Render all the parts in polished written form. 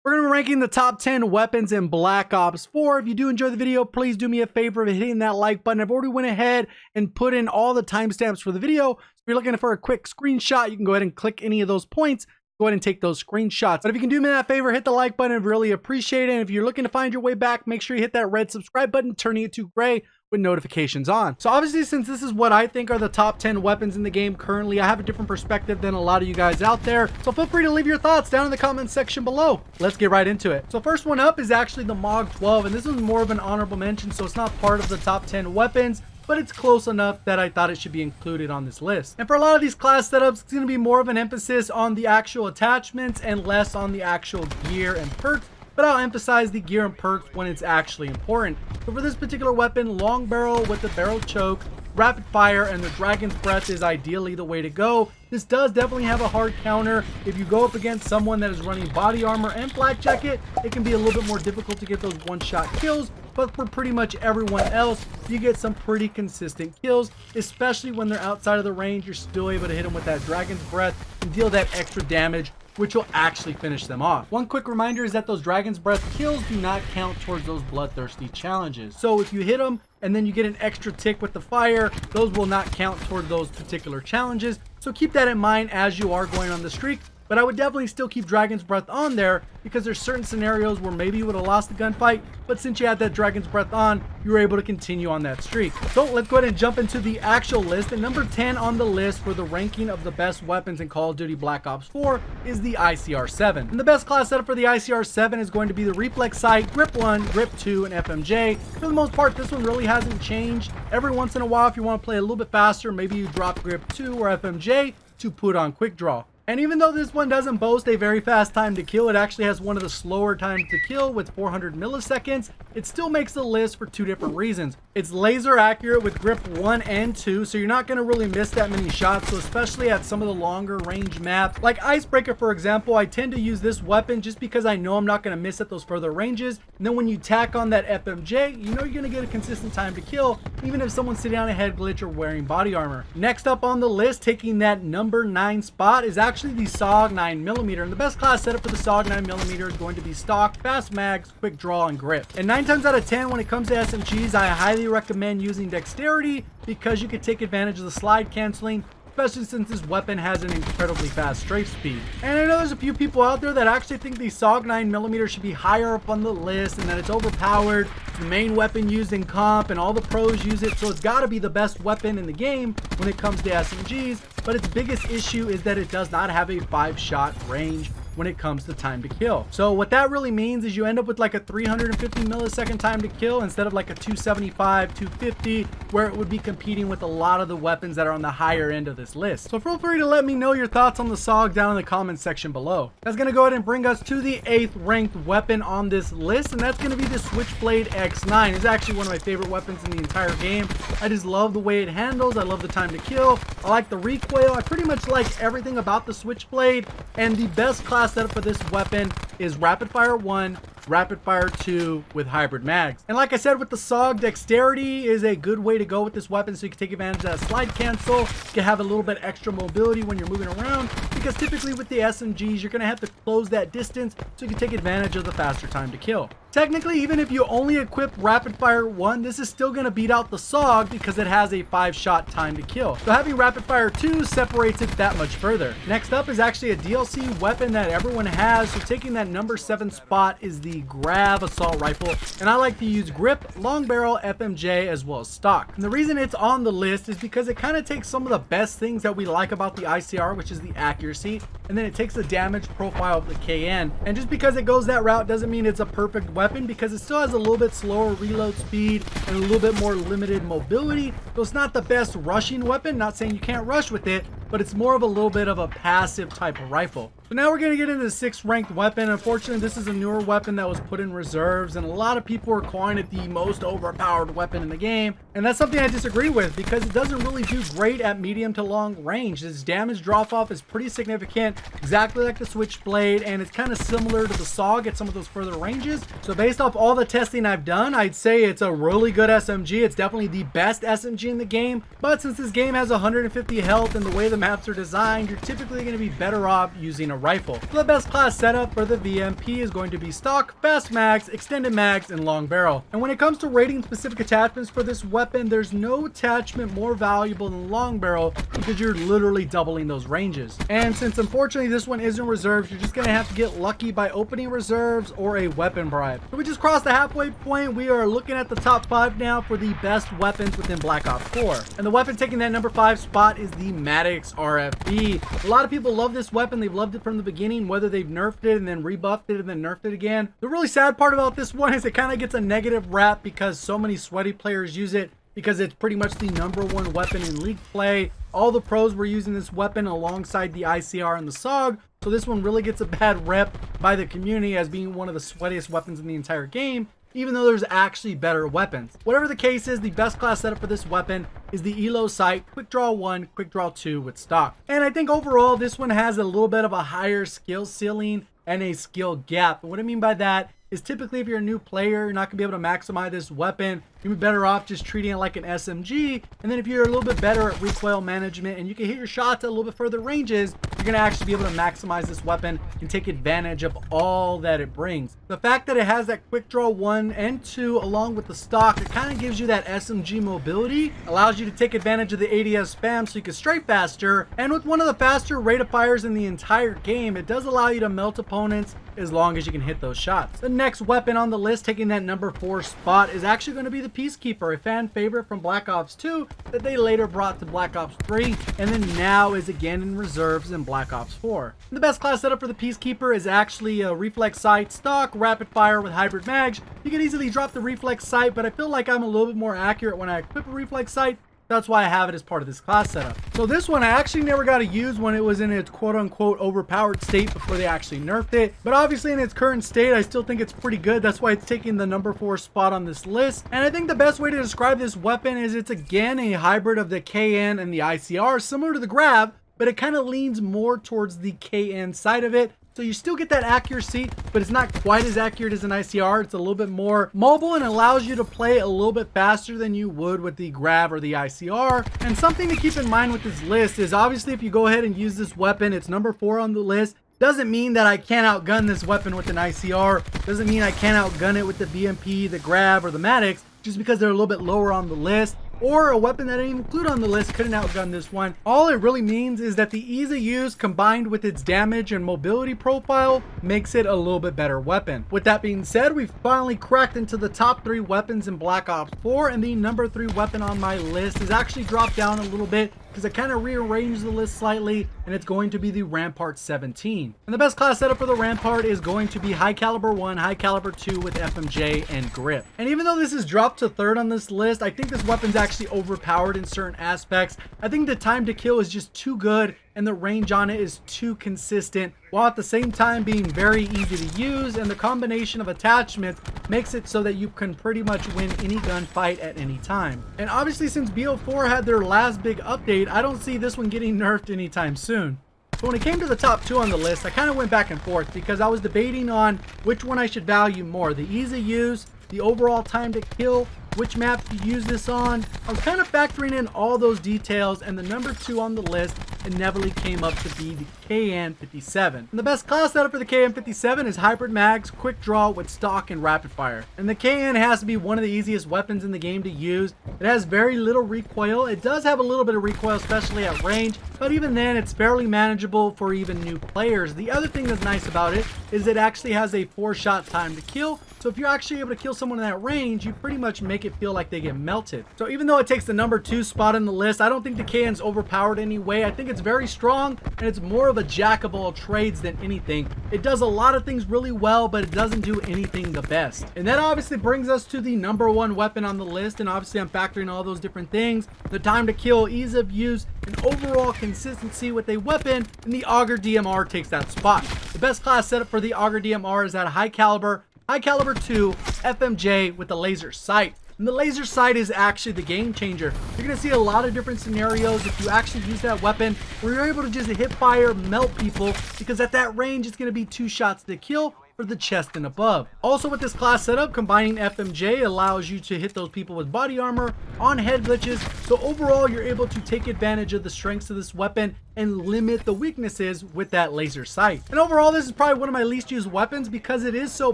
We're going to be ranking the top 10 weapons in Black Ops 4. If you do enjoy the video, please do me a favor of hitting that like button. I've already went ahead and put in all the timestamps for the video. So if you're looking for a quick screenshot, you can go ahead and click any of those points. Go ahead and take those screenshots. But if you can do me that favor, hit the like button. I'd really appreciate it. And if you're looking to find your way back, make sure you hit that red subscribe button, turning it to gray with notifications on. So obviously, since this is what I think are the top 10 weapons in the game currently, I have a different perspective than a lot of you guys out there. So feel free to leave your thoughts down in the comments section below. Let's get right into it. So first one up is actually the MOG 12, and this is more of an honorable mention, so it's not part of the top 10 weapons, but it's close enough that I thought it should be included on this list. And for a lot of these class setups, it's going to be more of an emphasis on the actual attachments and less on the actual gear and perks, but I'll emphasize the gear and perks when it's actually important. So for this particular weapon, long barrel with the barrel choke, rapid fire, and the dragon's breath is ideally the way to go. This does definitely have a hard counter. If you go up against someone that is running body armor and flak jacket, it can be a little bit more difficult to get those one-shot kills, but for pretty much everyone else, you get some pretty consistent kills, especially when they're outside of the range. You're still able to hit them with that dragon's breath and deal that extra damage, which will actually finish them off. One quick reminder is that those dragon's breath kills do not count towards those bloodthirsty challenges. So if you hit them and then you get an extra tick with the fire, those will not count toward those particular challenges. So keep that in mind as you are going on the streak. But I would definitely still keep Dragon's Breath on there because there's certain scenarios where maybe you would have lost the gunfight, but since you had that Dragon's Breath on, you were able to continue on that streak. So let's go ahead and jump into the actual list. And number 10 on the list for the ranking of the best weapons in Call of Duty Black Ops 4 is the ICR-7. And the best class setup for the ICR-7 is going to be the Reflex Sight, Grip 1, Grip 2, and FMJ. For the most part, this one really hasn't changed. Every once in a while, if you want to play a little bit faster, maybe you drop Grip 2 or FMJ to put on Quick Draw. And even though this one doesn't boast a very fast time to kill, it actually has one of the slower times to kill with 400 milliseconds. It still makes the list for two different reasons. It's laser accurate with grip 1 and 2, so you're not going to really miss that many shots. So especially at some of the longer range maps, like Icebreaker, for example, I tend to use this weapon just because I know I'm not going to miss at those further ranges. And then when you tack on that FMJ, you know you're going to get a consistent time to kill, even if someone's sitting on a head glitch or wearing body armor. Next up on the list, taking that number 9 spot, is actually the Saug 9mm, and the best class setup for the Saug 9mm is going to be stock, fast mags, quick draw, and grip. And 9 times out of 10 when it comes to SMGs, I highly recommend using dexterity because you can take advantage of the slide canceling, especially since this weapon has an incredibly fast strafe speed. And I know there's a few people out there that actually think the Saug 9mm should be higher up on the list and that it's overpowered. It's the main weapon used in comp and all the pros use it, so it's got to be the best weapon in the game when it comes to SMGs. But its biggest issue is that it does not have a 5-shot range when it comes to time to kill. So what that really means is you end up with like a 350 millisecond time to kill instead of like a 275, 250, where it would be competing with a lot of the weapons that are on the higher end of this list. So feel free to let me know your thoughts on the Saug down in the comments section below. That's going to go ahead and bring us to the 8th ranked weapon on this list, and that's going to be the Switchblade X9. It's actually one of my favorite weapons in the entire game. I just love the way it handles. I love the time to kill. I like the recoil. I pretty much like everything about the Switchblade, and the best class setup for this weapon is Rapid Fire 1, Rapid Fire 2 with hybrid mags. And like I said, with the Saug, dexterity is a good way to go with this weapon, so you can take advantage of that slide cancel. You can have a little bit extra mobility when you're moving around, because typically with the SMGs, you're going to have to close that distance so you can take advantage of the faster time to kill. Technically, even if you only equip Rapid Fire 1, this is still going to beat out the Saug because it has a 5-shot time to kill. So having Rapid Fire 2 separates it that much further. Next up is actually a DLC weapon that everyone has, so taking that number 7 spot is the Grav assault rifle, and I like to use grip, long barrel, FMJ, as well as stock. And the reason it's on the list is because it kind of takes some of the best things that we like about the ICR, which is the accuracy, and then it takes the damage profile of the KN. And just because it goes that route doesn't mean it's a perfect weapon, because it still has a little bit slower reload speed and a little bit more limited mobility. So it's not the best rushing weapon, not saying you can't rush with it, but it's more of a little bit of a passive type of rifle. So now we're going to get into the 6th ranked weapon. Unfortunately, this is a newer weapon that was put in reserves, and a lot of people are calling it the most overpowered weapon in the game. And that's something I disagree with, because it doesn't really do great at medium to long range. Its damage drop off is pretty significant, exactly like the Switchblade, and it's kind of similar to the Saug at some of those further ranges. So based off all the testing I've done, I'd say it's a really good SMG. It's definitely the best SMG in the game, but since this game has 150 health and the way the maps are designed, you're typically going to be better off using a rifle. So the best class setup for the VMP is going to be stock, fast mags, extended mags, and long barrel. And when it comes to rating specific attachments for this weapon, there's no attachment more valuable than long barrel because you're literally doubling those ranges. And since unfortunately this one isn't reserves, you're just gonna have to get lucky by opening reserves or a weapon bribe. So we just crossed the halfway point. We are looking at the top 5 now for the best weapons within Black Ops 4. And the weapon taking that number 5 spot is the Maddox RFB. A lot of people love this weapon. They've loved it from the beginning, whether they've nerfed it and then rebuffed it and then nerfed it again. The really sad part about this one is it kind of gets a negative rap because so many sweaty players use it, because it's pretty much the #1 weapon in league play. All the pros were using this weapon alongside the ICR and the Saug, so this one really gets a bad rep by the community as being one of the sweatiest weapons in the entire game, even though there's actually better weapons. Whatever the case is, the best class setup for this weapon is the ELO sight, quick draw 1, quick draw 2 with stock. And I think overall this one has a little bit of a higher skill ceiling and a skill gap. And what I mean by that is typically if you're a new player, you're not gonna be able to maximize this weapon. You'd be better off just treating it like an SMG. And then if you're a little bit better at recoil management and you can hit your shots at a little bit further ranges, you're gonna actually be able to maximize this weapon and take advantage of all that it brings. The fact that it has that quick draw 1 and 2 along with the stock, it kind of gives you that SMG mobility, allows you to take advantage of the ADS spam so you can strafe faster. And with one of the faster rate of fires in the entire game, it does allow you to melt opponents as long as you can hit those shots. The next weapon on the list taking that number 4 spot is actually going to be the Peacekeeper, a fan favorite from Black Ops 2 that they later brought to Black Ops 3 and then now is again in reserves in Black Ops 4. And the best class setup for the Peacekeeper is actually a reflex sight, stock, rapid fire with hybrid mags. You can easily drop the reflex sight, but I feel like I'm a little bit more accurate when I equip a reflex sight. That's why I have it as part of this class setup. So this one I actually never got to use when it was in its quote-unquote overpowered state before they actually nerfed it. But obviously in its current state, I still think it's pretty good. That's why it's taking the number 4 spot on this list. And I think the best way to describe this weapon is it's again a hybrid of the KN and the ICR, similar to the Grav, but it kind of leans more towards the KN side of it. So you still get that accuracy, but it's not quite as accurate as an ICR. It's a little bit more mobile and allows you to play a little bit faster than you would with the Grav or the ICR. And something to keep in mind with this list is obviously if you go ahead and use this weapon, it's number 4 on the list. Doesn't mean that I can't outgun this weapon with an ICR. Doesn't mean I can't outgun it with the VMP, the Grav, or the Maddox, just because they're a little bit lower on the list. Or a weapon that I didn't include on the list couldn't outgun this one. All it really means is that the ease of use combined with its damage and mobility profile makes it a little bit better weapon. With that being said, we've finally cracked into the top 3 weapons in Black Ops 4, and the number 3 weapon on my list is actually dropped down a little bit because I kind of rearranged the list slightly, and it's going to be the Rampart 17. And the best class setup for the Rampart is going to be high caliber 1, high caliber 2 with FMJ and grip. And even though this is dropped to 3rd on this list, I think this weapon's actually overpowered in certain aspects. I think the time to kill is just too good and the range on it is too consistent, while at the same time being very easy to use, and the combination of attachments makes it so that you can pretty much win any gunfight at any time. And obviously since BO4 had their last big update, I don't see this one getting nerfed anytime soon. So when it came to the top 2 on the list, I kind of went back and forth because I was debating on which one I should value more, the ease of use, the overall time to kill, which map to use this on. I was kind of factoring in all those details, and the number 2 on the list inevitably came up to be the KN57. And the best class setup for the KN57 is hybrid mags, quick draw with stock and rapid fire. And the KN has to be one of the easiest weapons in the game to use. It has very little recoil. It does have a little bit of recoil, especially at range, but even then it's fairly manageable for even new players. The other thing that's nice about it is it actually has a 4-shot time to kill. So if you're actually able to kill someone in that range, you pretty much make it feel like they get melted. So even though it takes the number 2 spot in the list, I don't think the KN's overpowered anyway. I think it's very strong, and it's more of a jack of all trades than anything. It does a lot of things really well, but it doesn't do anything the best. And that obviously brings us to the number 1 weapon on the list, and obviously I'm factoring all those different things: the time to kill, ease of use, and overall consistency with a weapon, and the Auger DMR takes that spot. The best class setup for the Auger DMR is that high caliber 2 FMJ with a laser sight. And the laser sight is actually the game changer. You're going to see a lot of different scenarios if you actually use that weapon where you're able to just hip fire, melt people, because at that range it's going to be 2 shots to kill. for the chest and above. Also with this class setup, combining FMJ allows you to hit those people with body armor on head glitches, so overall you're able to take advantage of the strengths of this weapon and limit the weaknesses with that laser sight. And overall, this is probably one of my least used weapons because it is so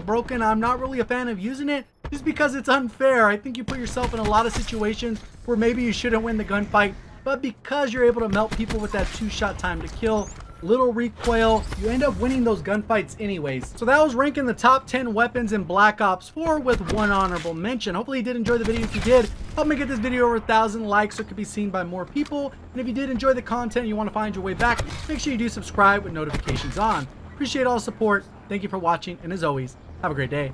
broken. I'm not really a fan of using it just because it's unfair. I think you put yourself in a lot of situations where maybe you shouldn't win the gunfight, but because you're able to melt people with that 2-shot time to kill, little recoil, you end up winning those gunfights anyways. So that was ranking the top 10 weapons in Black Ops 4 with one honorable mention. Hopefully you did enjoy the video. If you did, help me get this video over 1,000 likes so it could be seen by more people. And if you did enjoy the content and you want to find your way back, make sure you do subscribe with notifications on. Appreciate all the support. Thank you for watching, and as always, have a great day.